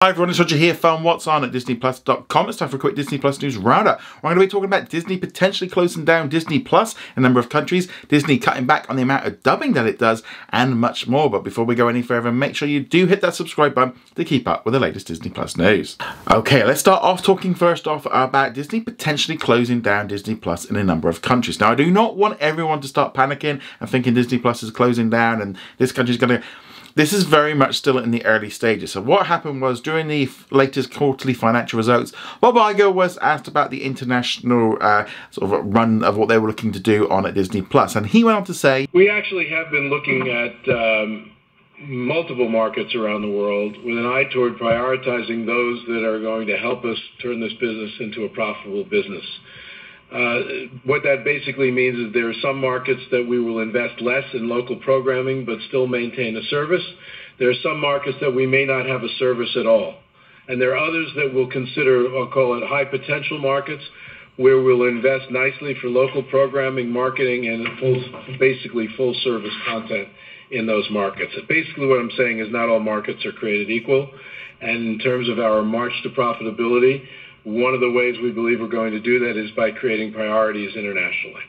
Hi everyone, it's Roger here from What's On at DisneyPlus.com. It's time for a quick Disney Plus news roundup. We're going to be talking about Disney potentially closing down Disney Plus in a number of countries, Disney cutting back on the amount of dubbing that it does, and much more. But before we go any further, make sure you do hit that subscribe button to keep up with the latest Disney Plus news. Okay, let's start off talking first off about Disney potentially closing down Disney Plus in a number of countries. Now, I do not want everyone to start panicking and thinking Disney Plus is closing down and this country's going to... This is very much still in the early stages. So what happened was during the latest quarterly financial results, Bob Iger was asked about the international sort of run of what they were looking to do on at Disney Plus, and he went on to say, "We actually have been looking at multiple markets around the world with an eye toward prioritizing those that are going to help us turn this business into a profitable business." What that basically means is there are some markets that we will invest less in local programming but still maintain a service. There are some markets that we may not have a service at all. And there are others that we'll consider, I'll call it high potential markets, where we'll invest nicely for local programming, marketing, and basically full service content in those markets. Basically what I'm saying is not all markets are created equal. And in terms of our march to profitability, one of the ways we believe we're going to do that is by creating priorities internationally.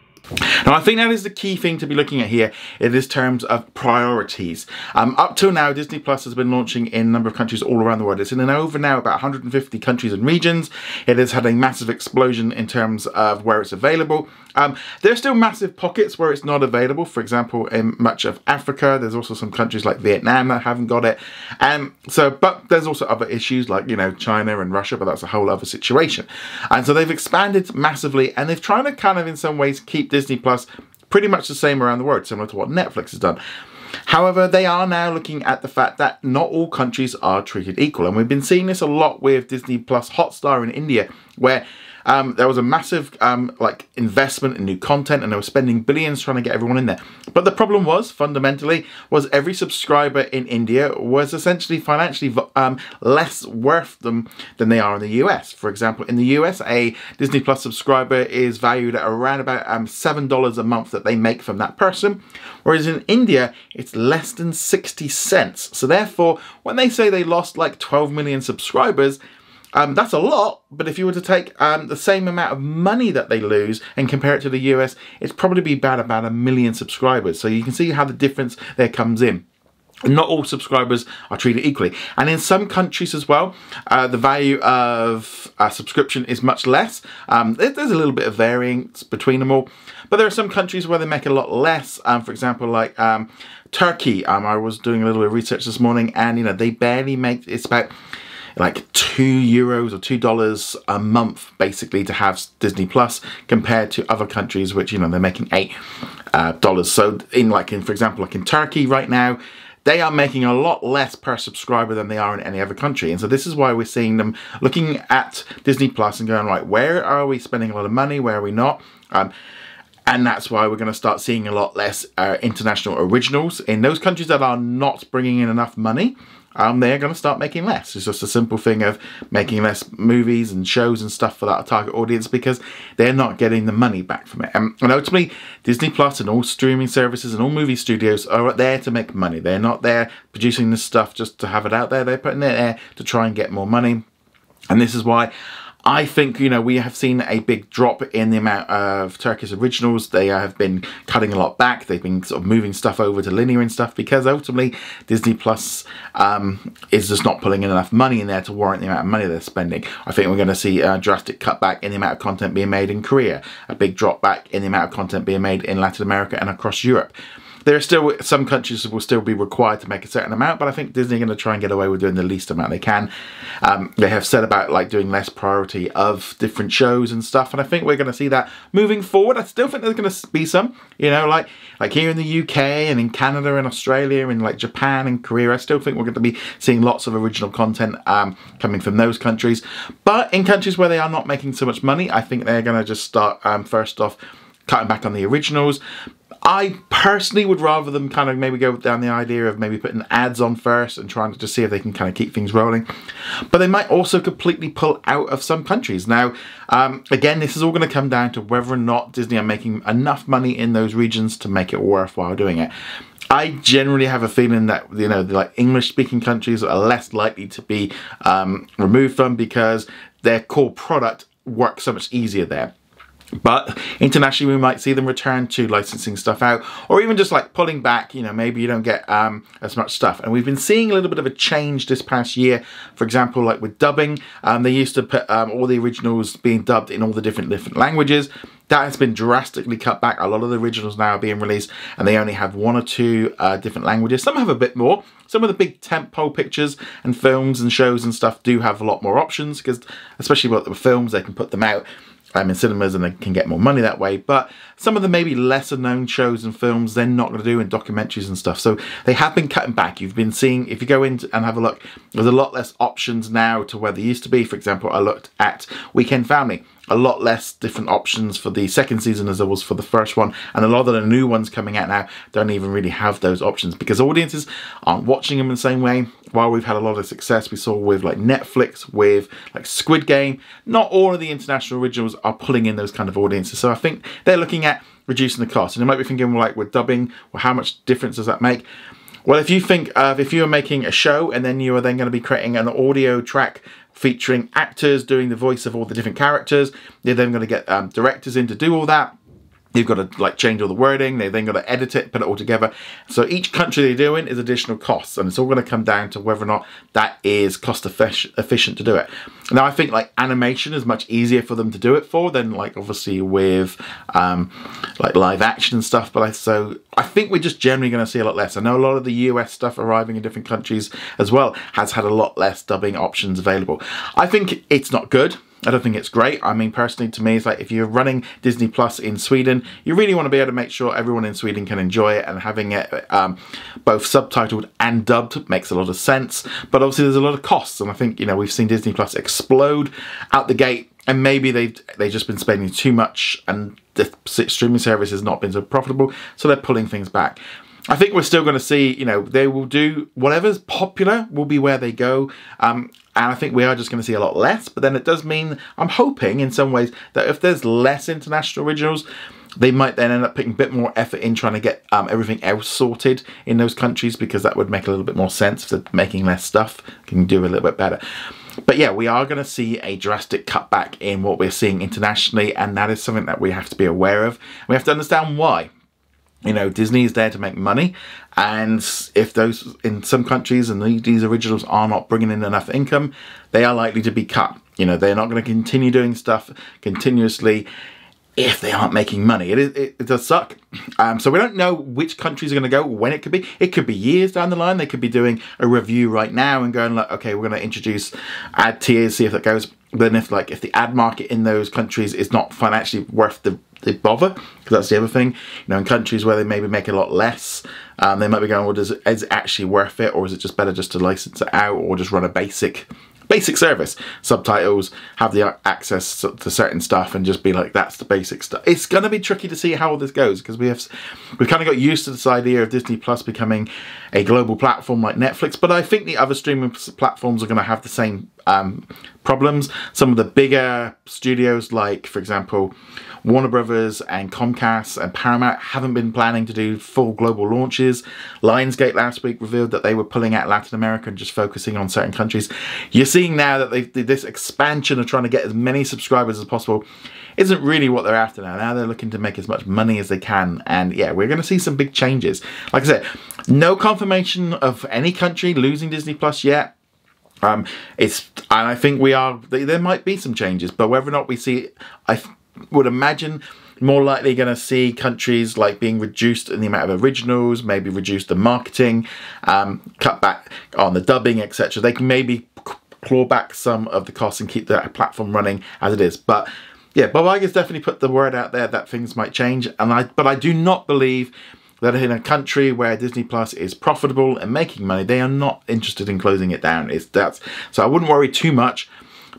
Now, I think that is the key thing to be looking at here in this terms of priorities. Up till now, Disney Plus has been launching in a number of countries all around the world. It's in over now about 150 countries and regions. It has had a massive explosion in terms of where it's available. There are still massive pockets where it's not available. For example, in much of Africa, there's also some countries like Vietnam that haven't got it. But there's also other issues like, China and Russia, but that's a whole other situation. And so they've expanded massively, and they've tried to kind of in some ways keep Disney Plus pretty much the same around the world, similar to what Netflix has done. However, they are now looking at the fact that not all countries are treated equal. And we've been seeing this a lot with Disney Plus Hotstar in India, where there was a massive investment in new content, and they were spending billions trying to get everyone in there. But the problem was, fundamentally, was every subscriber in India was essentially financially less worth than they are in the US. For example, in the US, a Disney Plus subscriber is valued at around about $7 a month that they make from that person. Whereas in India, it's less than 60 cents. So therefore, when they say they lost like 12 million subscribers, that's a lot, but if you were to take the same amount of money that they lose and compare it to the US, it's probably be about 1 million subscribers. So you can see how the difference there comes in. Not all subscribers are treated equally. And in some countries as well, the value of a subscription is much less. There's a little bit of variance between them all. But there are some countries where they make a lot less. For example, like Turkey. I was doing a little bit of research this morning, and they barely make, it's about like €2 or $2 a month basically to have Disney Plus, compared to other countries which they're making $8. So for example in Turkey right now, they are making a lot less per subscriber than they are in any other country. And so this is why we're seeing them looking at Disney Plus and going, right, where are we spending a lot of money, where are we not? And that's why we're going to start seeing a lot less international originals in those countries that are not bringing in enough money. They're going to start making less. It's just a simple thing of making less movies and shows and stuff for that target audience, because they're not getting the money back from it. And ultimately, Disney Plus and all streaming services and all movie studios are there to make money. They're not there producing this stuff just to have it out there. They're putting it there to try and get more money. And this is why I think, we have seen a big drop in the amount of Turkish originals. They have been cutting a lot back. They've been sort of moving stuff over to linear and stuff, because ultimately Disney Plus is just not pulling in enough money in there to warrant the amount of money they're spending. I think we're going to see a drastic cutback in the amount of content being made in Korea, a big drop back in the amount of content being made in Latin America and across Europe. There are still some countries that will still be required to make a certain amount, but I think Disney are going to try and get away with doing the least amount they can. They have said about doing less priority of different shows and stuff, and I think we're going to see that moving forward. I still think there's going to be some, like here in the UK and in Canada and Australia and like Japan and Korea. I still think we're going to be seeing lots of original content coming from those countries. But in countries where they are not making so much money, I think they're going to just start first off cutting back on the originals. I personally would rather them kind of maybe go down the idea of maybe putting ads on first and trying to just see if they can kind of keep things rolling. But they might also completely pull out of some countries. Now, again, this is all going to come down to whether or not Disney are making enough money in those regions to make it worthwhile doing it. I generally have a feeling that, you know, like English-speaking countries are less likely to be removed from, because their core product works so much easier there. But internationally, we might see them return to licensing stuff out, or even just like pulling back. You know, maybe you don't get as much stuff. And we've been seeing a little bit of a change this past year. For example, like with dubbing, they used to put all the originals being dubbed in all the different languages. That has been drastically cut back. A lot of the originals now are being released and they only have 1 or 2 different languages. Some have a bit more. Some of the big tentpole pictures and films and shows and stuff do have a lot more options, because especially with the films, they can put them out in cinemas and they can get more money that way. But some of the maybe lesser known shows and films they're not going to do, in documentaries and stuff. So they have been cutting back. You've been seeing, if you go in and have a look, there's a lot less options now to where there used to be. For example, I looked at Weekend Family. A lot less different options for the second season as there was for the first one, and a lot of the new ones coming out now don't even really have those options, because audiences aren't watching them in the same way. While we've had a lot of success, we saw with like Netflix, with like Squid Game, not all of the international originals are pulling in those kind of audiences. So I think they're looking at reducing the cost. And you might be thinking, well, like with dubbing, well, how much difference does that make? Well, if you think of, if you are making a show and then you are then going to be creating an audio track featuring actors doing the voice of all the different characters, you're then going to get directors in to do all that. You've got to like change all the wording. They then got to edit it, put it all together. So each country they're doing is additional costs, and it's all going to come down to whether or not that is cost efficient to do it. Now, I think like animation is much easier for them to do it for than like obviously with like live action and stuff. But so I think we're just generally going to see a lot less. I know a lot of the US stuff arriving in different countries as well has had a lot less dubbing options available. I think it's not good. I don't think it's great. I mean, personally, to me, it's like if you're running Disney Plus in Sweden, you really want to be able to make sure everyone in Sweden can enjoy it, and having it both subtitled and dubbed makes a lot of sense. But obviously, there's a lot of costs, and I think, you know, we've seen Disney Plus explode out the gate, and maybe they've just been spending too much, and the streaming service has not been so profitable, so they're pulling things back. I think we're still going to see, you know, they will do whatever's popular will be where they go. And I think we are just going to see a lot less. But then it does mean, I'm hoping in some ways, that if there's less international originals, they might then end up putting a bit more effort in trying to get everything else sorted in those countries, because that would make a little bit more sense. If they're making less stuff, can do a little bit better. But yeah, we are going to see a drastic cutback in what we're seeing internationally. And that is something that we have to be aware of. We have to understand why. You know, Disney is there to make money, and if those in some countries and these originals are not bringing in enough income, they are likely to be cut. You know, they're not going to continue doing stuff continuously if they aren't making money. It does suck. So we don't know which countries are going to go, when it could be. It could be years down the line. They could be doing a review right now and going like, okay, we're going to introduce ad tiers, see if that goes. Then if the ad market in those countries is not financially worth the bother, because that's the other thing. You know, in countries where they maybe make a lot less, they might be going, well, is it actually worth it, or is it just better just to license it out, or just run a basic service, subtitles, have the access to certain stuff, and just be like, that's the basic stuff. It's going to be tricky to see how all this goes, because we've kind of got used to this idea of Disney Plus becoming a global platform like Netflix, but I think the other streaming platforms are going to have the same problems. Some of the bigger studios, like for example Warner Brothers and Comcast and Paramount, haven't been planning to do full global launches. Lionsgate last week revealed that they were pulling out Latin America and just focusing on certain countries. You're seeing now that this expansion of trying to get as many subscribers as possible isn't really what they're after now. Now they're looking to make as much money as they can, and yeah, we're going to see some big changes. Like I said, no confirmation of any country losing Disney Plus yet. And I think there might be some changes, but whether or not we see, I would imagine more likely going to see countries like being reduced in the amount of originals, maybe reduce the marketing, cut back on the dubbing, etc. They can maybe claw back some of the costs and keep the platform running as it is. But yeah, Bob Iger's definitely put the word out there that things might change, but I do not believe that in a country where Disney Plus is profitable and making money, they are not interested in closing it down. So I wouldn't worry too much,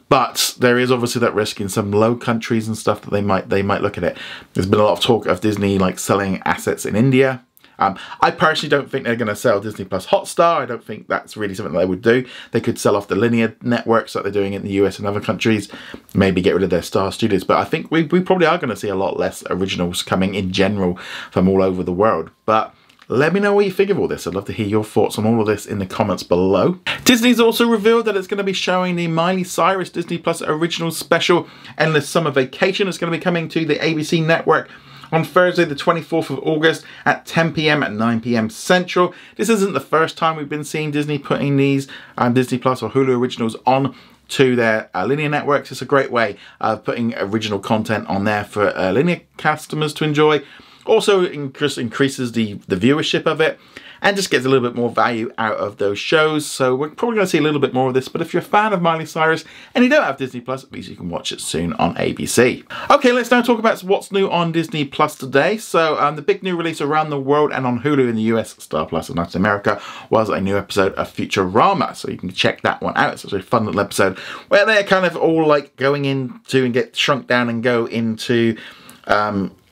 but there is obviously that risk in some low countries and stuff that they might look at it. There's been a lot of talk of Disney like selling assets in India. I personally don't think they're going to sell Disney Plus Hotstar. I don't think that's really something they would do. They could sell off the linear networks like they're doing in the US and other countries, maybe get rid of their Star Studios. But I think we probably are going to see a lot less originals coming in general from all over the world. But Let me know what you think of all this. I'd love to hear your thoughts on all of this in the comments below. Disney's also revealed that it's going to be showing the Miley Cyrus Disney Plus original special Endless Summer Vacation. It's going to be coming to the ABC network on Thursday the 24th of August at 10 PM at 9 PM Central. This isn't the first time we've been seeing Disney putting these Disney Plus or Hulu originals on to their linear networks. It's a great way of putting original content on there for linear customers to enjoy. Also increases the viewership of it and just gets a little bit more value out of those shows. So we're probably going to see a little bit more of this, but if you're a fan of Miley Cyrus and you don't have Disney Plus, at least you can watch it soon on ABC. Okay, let's now talk about what's new on Disney Plus today. So the big new release around the world and on Hulu in the US, Star Plus in Latin America, was a new episode of Futurama. So you can check that one out. It's a really fun little episode where they're kind of all like going into and get shrunk down and go into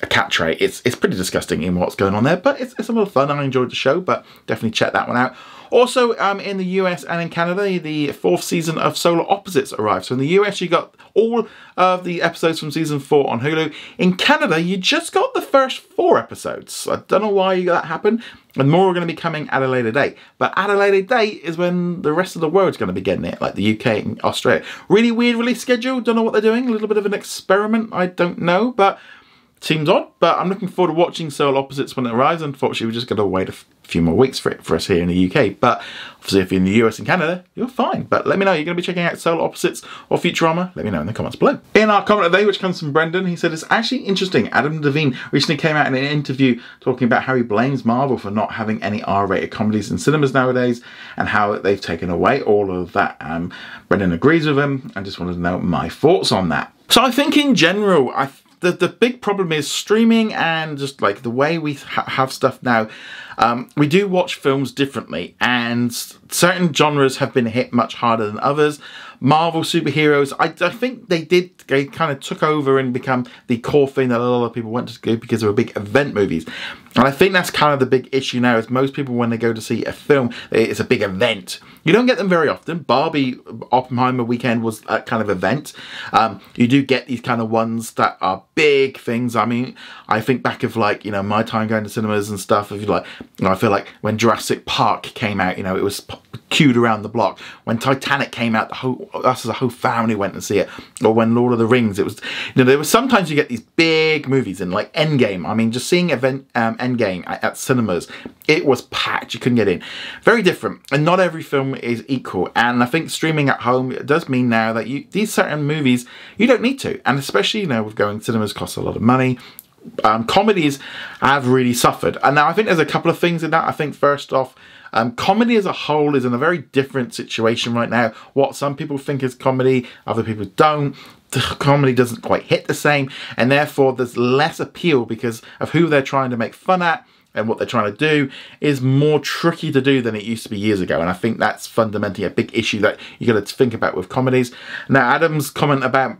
a cat tray. It's pretty disgusting in what's going on there, but it's a lot of fun. I enjoyed the show, but definitely check that one out. Also, in the US and in Canada, the 4th season of Solar Opposites arrived. So in the US, you got all of the episodes from season 4 on Hulu. In Canada, you just got the first 4 episodes. I don't know why that happened, and more are going to be coming at a later date. But at a later date is when the rest of the world's going to be getting it, like the UK and Australia. Really weird release schedule. Don't know what they're doing. A little bit of an experiment. I don't know, but seems odd, but I'm looking forward to watching Solar Opposites when it arrives. Unfortunately, we're just going to wait a few more weeks for us here in the UK. But obviously, if you're in the US and Canada, you're fine. But let me know, you're going to be checking out Solar Opposites or Futurama? Let me know in the comments below. In our comment today, which comes from Brendan, he said, it's actually interesting. Adam Devine recently came out in an interview talking about how he blames Marvel for not having any R-rated comedies in cinemas nowadays and how they've taken away all of that. Brendan agrees with him. I just wanted to know my thoughts on that. So I think in general, the big problem is streaming and just like the way we have stuff now. We do watch films differently, and certain genres have been hit much harder than others. Marvel superheroes, I think they kind of took over and become the core thing that a lot of people went to go because they were big event movies. And I think that's kind of the big issue now, is most people, when they go to see a film, it's a big event. You don't get them very often. Barbie Oppenheimer weekend was a kind of event. You do get these kind of ones that are big things. I mean, I think back of like, you know, my time going to cinemas and stuff. If you like, you know, I feel like when Jurassic Park came out, you know, it was queued around the block. When Titanic came out, us as a whole family went to see it. Or when Lord of the Rings, it was, you know, there was sometimes you get these big movies in like Endgame. I mean, just seeing Endgame at cinemas, it was packed. You couldn't get in. Very different, and not every film is equal. And I think streaming at home, it does mean now that these certain movies you don't need to, and especially, you know, with going cinemas costs a lot of money. Comedies have really suffered, and now I think there's a couple of things in that. I think first off, comedy as a whole is in a very different situation right now. What some people think is comedy, other people don't. The comedy doesn't quite hit the same, and therefore there's less appeal because of who they're trying to make fun at, and what they're trying to do is more tricky to do than it used to be years ago. And I think that's fundamentally a big issue that you got to think about with comedies. Now, Adam's comment about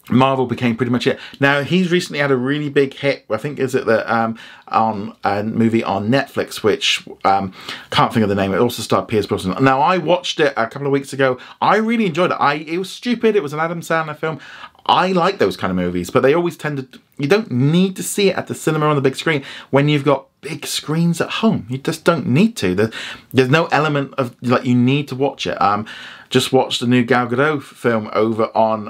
Marvel became pretty much it. Now, he's recently had a really big hit, I think is it the on a movie on Netflix, which can't think of the name. It also starred Pierce Brosnan. Now, I watched it a couple of weeks ago. I really enjoyed it. It was stupid. It was an Adam Sandler film. I like those kind of movies, but they always tend to, you don't need to see it at the cinema on the big screen when you've got big screens at home. You just don't need to. There's no element of like you need to watch it. Just watched the new Gal Gadot film over on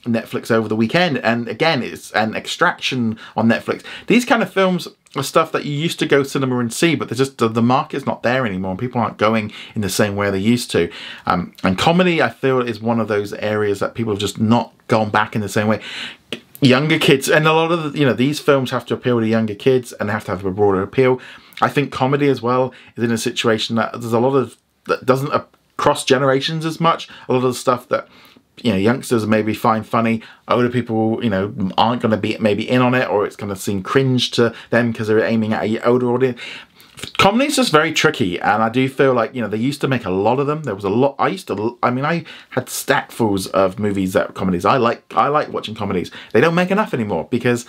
Netflix over the weekend, and again, it's an Extraction on Netflix. These kind of films are stuff that you used to go cinema and see, but just the market's not there anymore, and people aren't going in the same way they used to. And comedy, I feel, is one of those areas that people have just not gone back in the same way. Younger kids, and a lot of the, you know, these films have to appeal to younger kids and they have to have a broader appeal. I think comedy as well is in a situation that there's a lot of that doesn't cross generations as much. A lot of the stuff that, you know, youngsters maybe find funny, older people, you know, aren't going to be maybe in on it, or it's going to seem cringe to them because they're aiming at an older audience. Comedy is just very tricky, and I do feel like, you know, they used to make a lot of them. There was a lot. I had stackfuls of movies that were comedies. I like watching comedies. They don't make enough anymore because,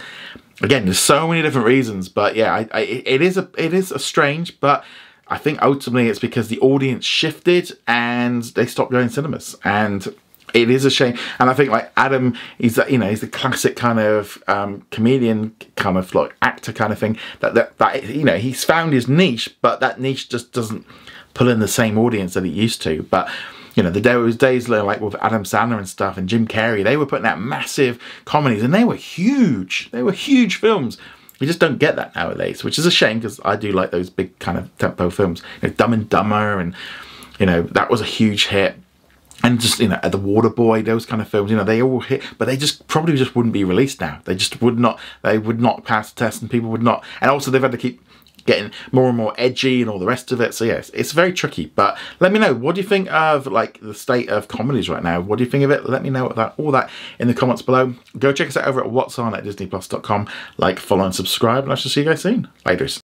again, there's so many different reasons. But yeah, it is a strange, but I think ultimately it's because the audience shifted and they stopped going to cinemas. And It is a shame, and I think like Adam, he's the classic kind of comedian, kind of like actor kind of thing. That he's found his niche, but that niche just doesn't pull in the same audience that it used to. But there was days like with Adam Sandler and stuff, and Jim Carrey, they were putting out massive comedies, and they were huge. They were huge films. We just don't get that nowadays, which is a shame, because I do like those big kind of tempo films, Dumb and Dumber, and that was a huge hit. And just, The Waterboy, those kind of films, they all hit, but they probably wouldn't be released now. They just would not pass the test, and people would not. And also they've had to keep getting more and more edgy and all the rest of it. So yes, it's very tricky. But let me know, what do you think of like the state of comedies right now? What do you think of it? Let me know all that in the comments below. Go check us out over at whatson at disneyplus.com. Like, follow and subscribe, and I shall see you guys soon. Laters.